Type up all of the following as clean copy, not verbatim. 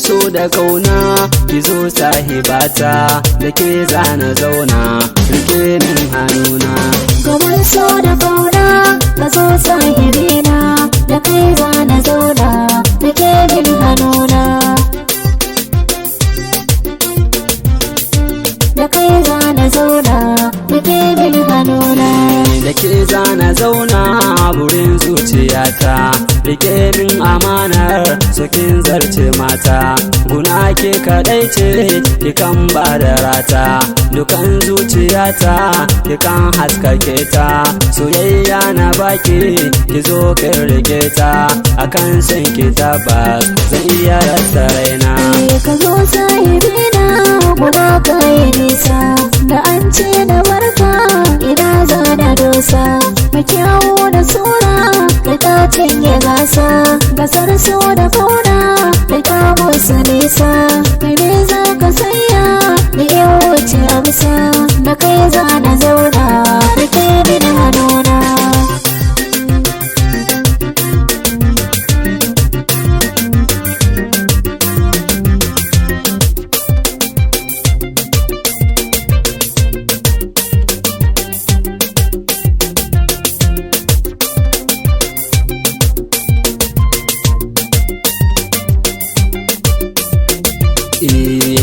so da kauna ki zo sahibata da ke zana zauna rike min hannuna. Gamun so da kauna ka zo sahibina da kai zana zauna rike min hannuna. Da kai zana zauna rike min hannuna. Da ke zana zauna burin zuciyata rike min amanar sakin zarce mata guna ke kadai ce kikan ba da rata dukan zuciyata kikan haskake ta soyayya na baki ki zo kin rike ta akan san ki tabbas zan iya rasa raina. Ka zo sahibina guda kai nisa da an ce na barka ina zana dosa mai kyawu da sura da ta cinye gasa gasar so da kauna da ta musu nisa kai ne za ka sanya da iya wuce amsa da kai zana zauna rike min hannuna.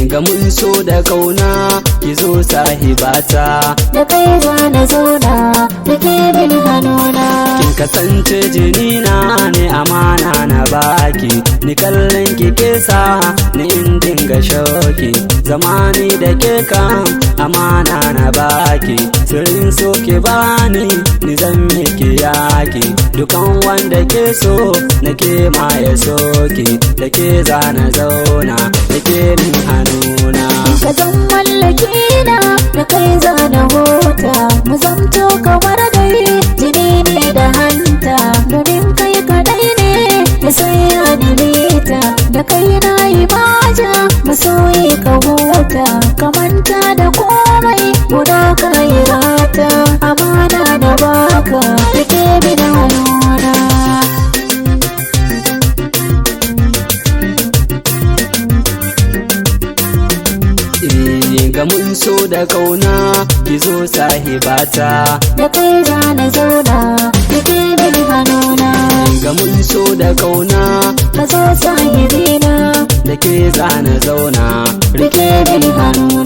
Gamun so da kauna ki zo sahibata da kai zana zauna da ke bin hannuna. Kin kasance jinina ne amana na baki ni kallon ki kesa ni in dinga shauki zamani da ke kan amana na baki sirrin so ki bani ni zan miki yaki dukan wanda ke so na ke ma ya soki da ke zana zauna da ke min hannuna. Ka zan mallaki na da kai zana hota mu zamto kamar dai jini ne da hanta domin kai kadai ne da sai ya nilita da kai na yi baja masoyi ka huta ka manta da komai guda ka yi rata amana da baka rike min hannuna. Gamun so da kauna ki zo sahibata da kai zana zauna rike min hannuna. Gamun so da kauna ka zo sahibina da ke zana zauna rike min hannuna.